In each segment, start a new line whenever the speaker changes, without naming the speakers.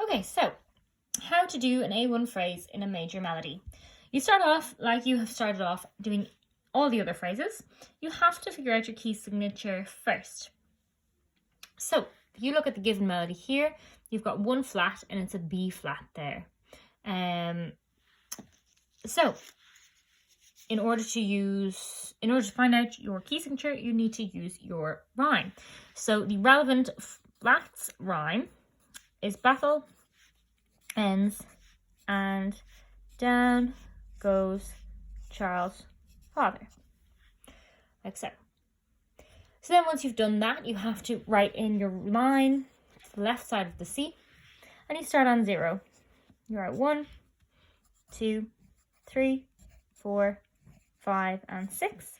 Okay, so how to do an A1 phrase in a major melody. You start off like you have started off doing all the other phrases. You have to figure out your key signature first. So if you look at the given melody here, you've got one flat and it's a B flat there. So in order to find out your key signature, you need to use your rhyme. So the relevant flats rhyme is Bethel ends and down goes Charles' father, like so. So then once you've done that, you have to write in your line to the left side of the C, and you start on 0. You write 1, 2, 3, 4, 5, and 6.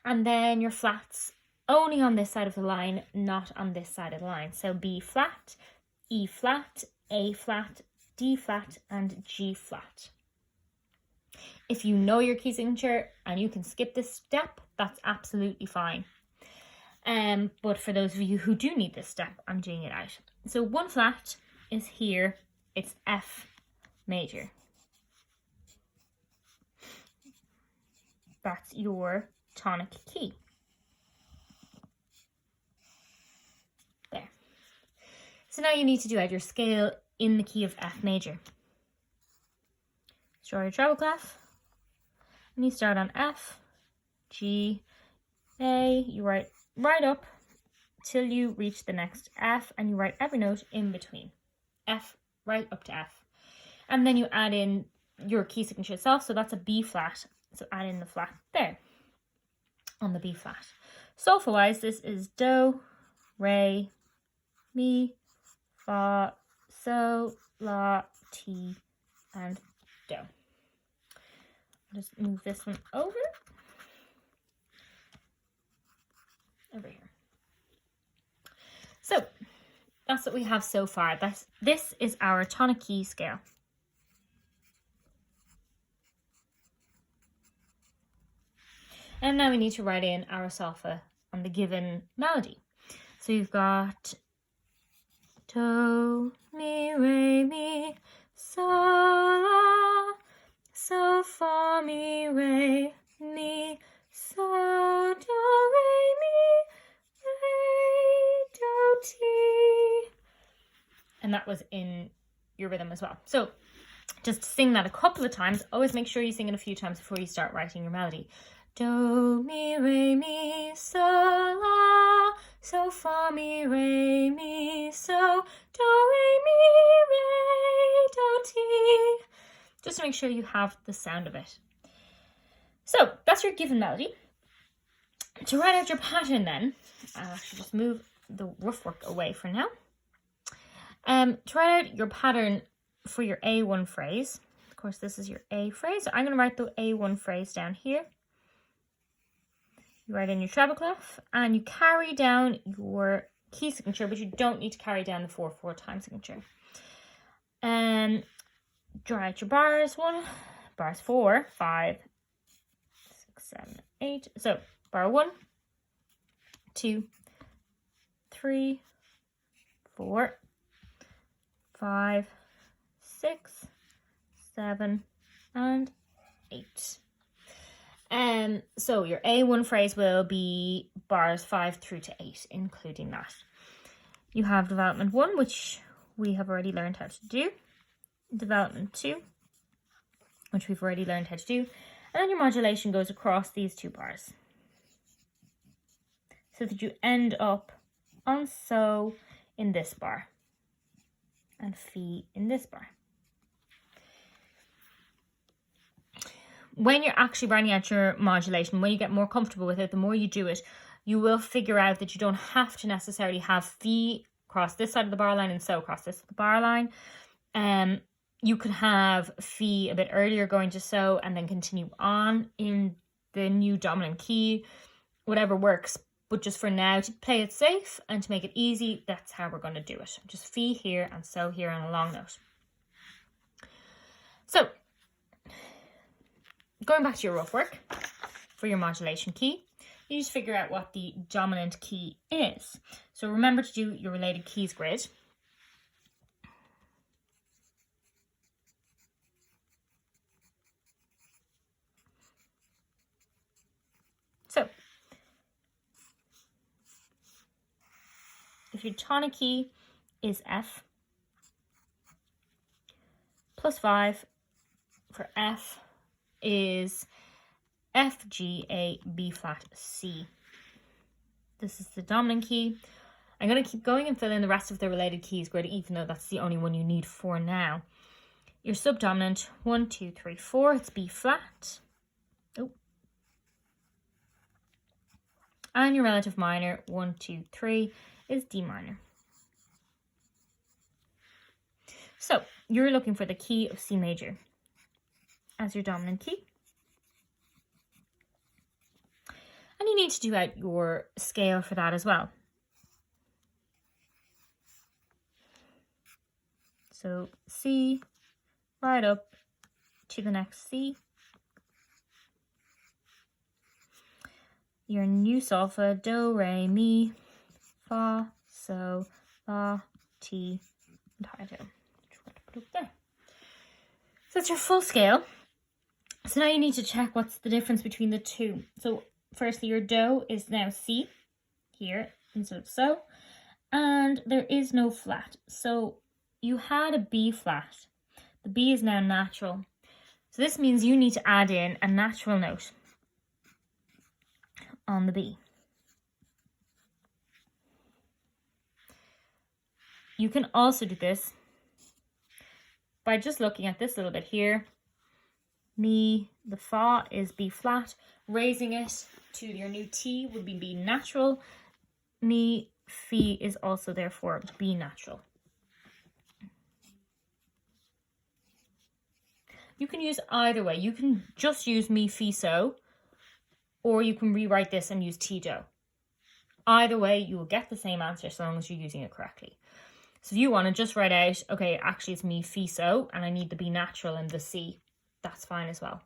And then your flats only on this side of the line, not on this side of the line. So B flat, E flat, A flat, D flat, and G flat. If you know your key signature and you can skip this step, that's absolutely fine. But for those of you who do need this step, I'm doing it out. So one flat is here, it's F major. That's your tonic key. There. So now you need to do out your scale in the key of F major. Draw your treble clef, and you start on F, G, A. You write right up till you reach the next F, and you write every note in between. F, right up to F. And then you add in your key signature itself, so that's a B flat. So add in the flat there on the B flat. Solfa wise, this is Do, Re, Mi, Fa, So, La, Ti, and Do. I'll just move this one over here. So that's what we have so far. This is our tonic key scale. And now we need to write in our solfa on the given melody. So you've got Do, Mi, Re, Mi, So, La, So, Fa, Mi, Re, Mi, So, Do, Re, Mi, Re, Do, Ti. And that was in your rhythm as well. So just sing that a couple of times. Always make sure you sing it a few times before you start writing your melody. Do, mi, re, mi, so, la, so, fa, mi, re, mi, so, do, re, mi, re, do, ti. Just to make sure you have the sound of it. So that's your given melody. To write out your pattern then, I'll actually just move the rough work away for now. To write out your pattern for your A1 phrase, of course this is your A phrase, so I'm going to write the A1 phrase down here. You write in your treble clef and you carry down your key signature, but you don't need to carry down the 4/4 time signature. Draw out your bars. Bars 4, 5, 6, 7, 8. So bar 1, 2, 3, 4, 5, 6, 7, and 8. So your A1 phrase will be bars 5 through to 8, including that. You have development 1, which we have already learned how to do. Development 2, which we've already learned how to do. And then your modulation goes across these 2 bars, so that you end up on So in this bar and Fi in this bar. When you're actually writing out your modulation, when you get more comfortable with it, the more you do it, you will figure out that you don't have to necessarily have Fi across this side of the bar line and So across this bar line. You could have Fi a bit earlier going to So and then continue on in the new dominant key, whatever works. But just for now, to play it safe and to make it easy, that's how we're going to do it. Just Fi here and So here on a long note. So going back to your rough work for your modulation key, you just figure out what the dominant key is. So remember to do your related keys grid. So if your tonic key is F, plus 5 for F is F, G, A, B flat, C. This is the dominant key. I'm going to keep going and fill in the rest of the related keys grid, even though that's the only one you need for now. Your subdominant, 1, 2, 3, 4, it's B flat. Oh. And your relative minor, 1, 2, 3, is D minor. So you're looking for the key of C major as your dominant key. And you need to do out your scale for that as well. So C, right up to the next C. Your new solfa, do, re, mi, fa, so, la, ti, and high do. Just want to put up there. So that's your full scale. So now you need to check what's the difference between the two. So firstly, your do is now C here instead of so, and there is no flat. So you had a B flat. The B is now natural. So this means you need to add in a natural note on the B. You can also do this by just looking at this little bit here. Mi, the fa is B flat. Raising it to your new T would be B natural. Mi, fi is also therefore B natural. You can use either way. You can just use mi, fi, so, or you can rewrite this and use ti, do. Either way, you will get the same answer so long as you're using it correctly. So if you want to just write out, okay, actually it's mi, fi, so, and I need the B natural and the C, that's fine as well.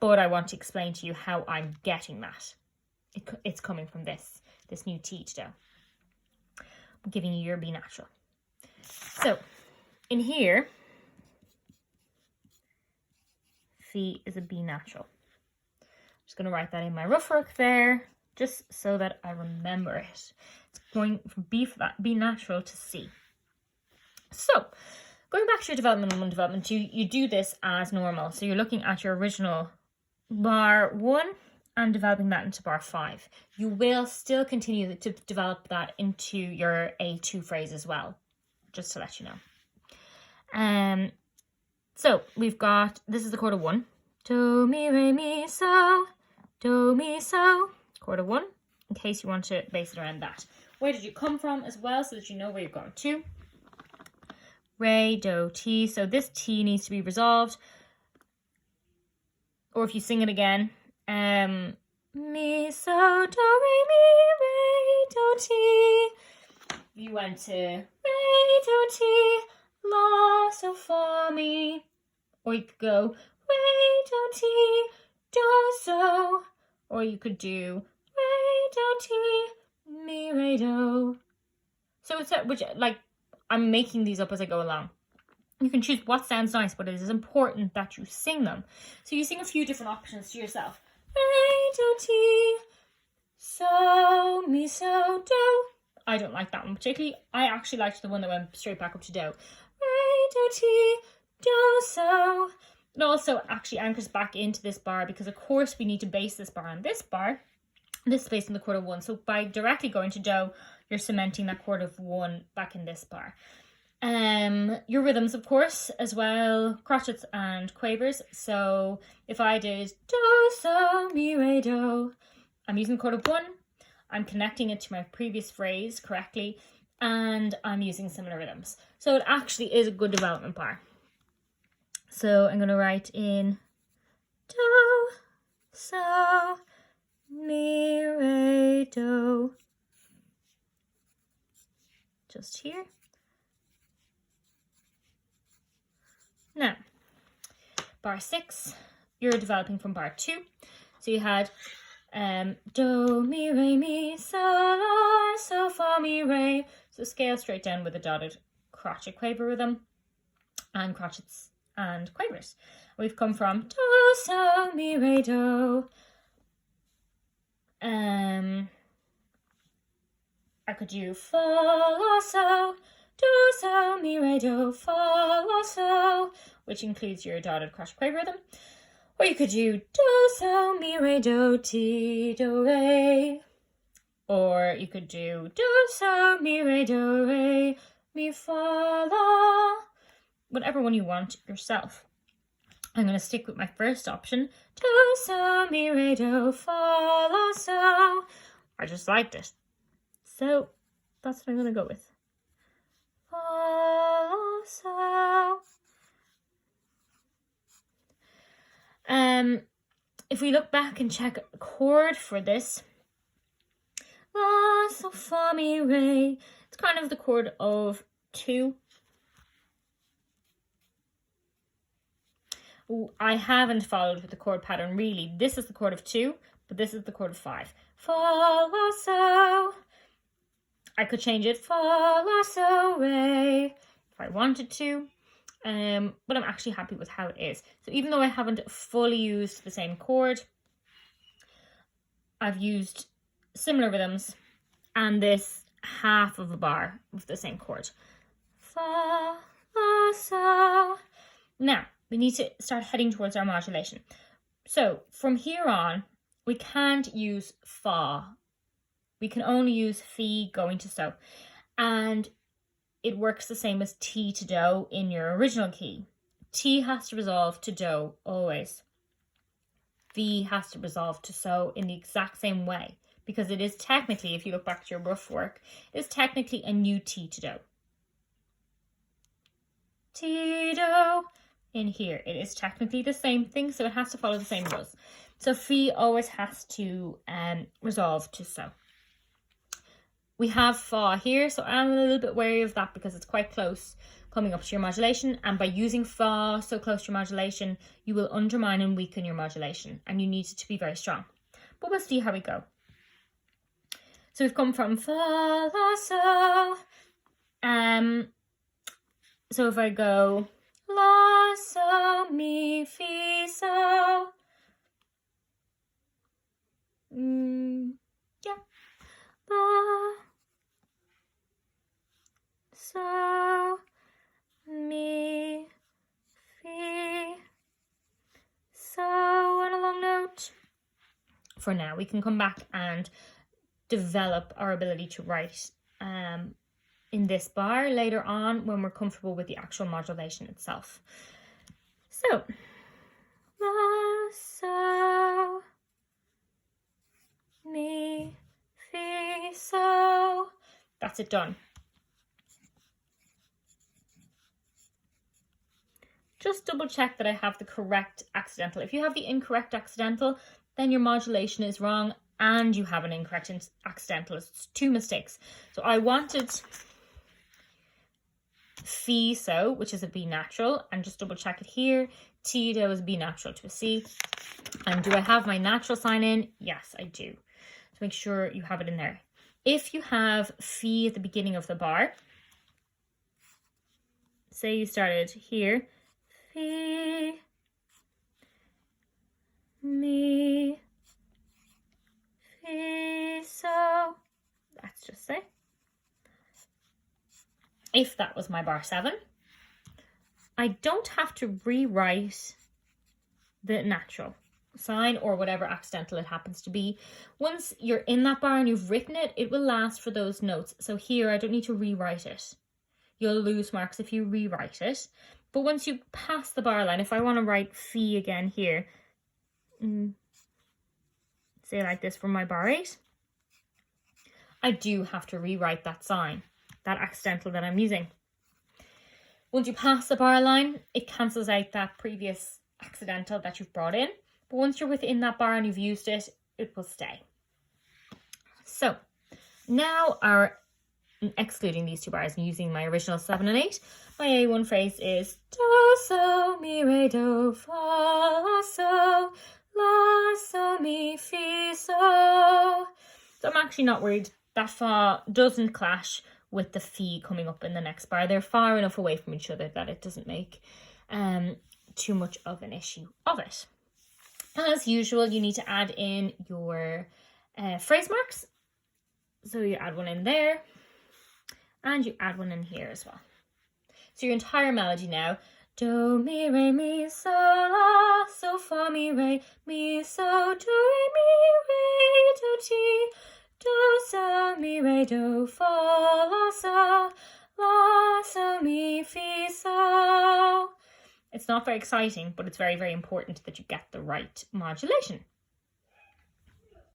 But I want to explain to you how I'm getting that. It's coming from this new ti, do. I'm giving you your B natural. So in here, fi is a B natural. I'm just going to write that in my rough work there, just so that I remember it. It's going from B natural to C. So, going back to your development 1, development 2, you do this as normal. So you're looking at your original bar 1 and developing that into bar 5. You will still continue to develop that into your A2 phrase as well, just to let you know. So we've got, this is the chord of 1. Do, mi, re, mi, so. Do, mi, so. Chord of 1, in case you want to base it around that. Where did you come from as well, so that you know where you're going to. Re, do, ti. So this T needs to be resolved. Or if you sing it again, mi, so, do, re, do, ti. You went to re, do, ti, la, so, fa, mi. Or you could go re, do, ti, do, so. Or you could do re, do, ti, mi, re, do. So it's which, like, I'm making these up as I go along. You can choose what sounds nice, but it is important that you sing them. So you sing a few different options to yourself. Re, do, ti, so, mi, so, do. I don't like that one particularly. I actually liked the one that went straight back up to do. Re, do, ti, do, so. It also actually anchors back into this bar because, of course, we need to base this bar on this bar. This is based on the chord of 1. So by directly going to do, you're cementing that chord of 1 back in this bar. Your rhythms, of course, as well, crotchets and quavers. So if I did do, so, mi, re, do, I'm using the chord of 1. I'm connecting it to my previous phrase correctly, and I'm using similar rhythms. So it actually is a good development bar. So I'm going to write in do, so, mi, re, do. Just here. Now, bar 6, you're developing from bar 2. So you had do, mi, re, mi, so, la, so, fa, mi, re. So scale straight down with a dotted crotchet quaver rhythm and crotchets and quavers. We've come from do, so, mi, re, do. I could do fa, la, so, do, so, mi, re, do, fa, la, so, which includes your dotted crotchet quaver rhythm. Or you could do do, so, mi, re, do, ti, do, re. Or you could do do, so, mi, re, do, re, mi, fa, la. Whatever one you want yourself. I'm going to stick with my first option. Do, so, mi, re, do, fa, la, so. I just liked it. So that's what I'm going to go with. Fa, la, so. If we look back and check a chord for this, la, so, fa, mi, re, it's kind of the chord of 2. I haven't followed with the chord pattern really. This is the chord of 2, but this is the chord of 5. Fa, la, so. I could change it fa, la, so, re if I wanted to, but I'm actually happy with how it is. So even though I haven't fully used the same chord, I've used similar rhythms and this half of a bar with the same chord. Fa, la, so. Now, we need to start heading towards our modulation. So from here on, we can't use fa. We can only use fi going to so. And it works the same as ti to do in your original key. Ti has to resolve to do always. Fi has to resolve to so in the exact same way. Because it is technically, if you look back to your rough work, it is technically a new ti to do. Ti do. In here, it is technically the same thing, so it has to follow the same rules. So fi always has to resolve to so. We have fa here, so I'm a little bit wary of that because it's quite close coming up to your modulation, and by using fa so close to your modulation, you will undermine and weaken your modulation, and you need it to be very strong. But we'll see how we go. So we've come from fa, la, so. So if I go la, so, mi, fi, so. Yeah. La, so, mi, fi, so, and a long note. For now, we can come back and develop our ability to write in this bar later on when we're comfortable with the actual modulation itself. So, la, so, mi, fi, so. That's it done. Just double check that I have the correct accidental. If you have the incorrect accidental, then your modulation is wrong and you have an incorrect accidental. It's 2 mistakes. So I wanted fi, so, which is a B natural, and just double check it here. Ti do is B natural to a C. And do I have my natural sign in? Yes, I do. So make sure you have it in there. If you have fi at the beginning of the bar, say you started here, fi, mi, fi, so, let's just say. If that was my bar 7, I don't have to rewrite the natural sign or whatever accidental it happens to be. Once you're in that bar and you've written it, it will last for those notes. So here, I don't need to rewrite it. You'll lose marks if you rewrite it. But once you pass the bar line, if I want to write fi again here, say like this for my bar 8, I do have to rewrite that sign, that accidental that I'm using. Once you pass the bar line, it cancels out that previous accidental that you've brought in. But once you're within that bar and you've used it, it will stay. So now excluding these 2 bars and using my original 7 and 8, my A1 phrase is do, so, mi, re, do, fa, la, so, mi, fi, so. So I'm actually not worried. That fa doesn't clash with the fi coming up in the next bar. They're far enough away from each other that it doesn't make too much of an issue of it. As usual, you need to add in your phrase marks. So you add one in there, and you add one in here as well. So your entire melody now, do, mi, re, mi, so, la, so, fa, mi, re, so, do, re, mi, re, do, ti, do, so, mi, re, do, fa, la, so, mi, fi, so. It's not very exciting, but it's very, very important that you get the right modulation.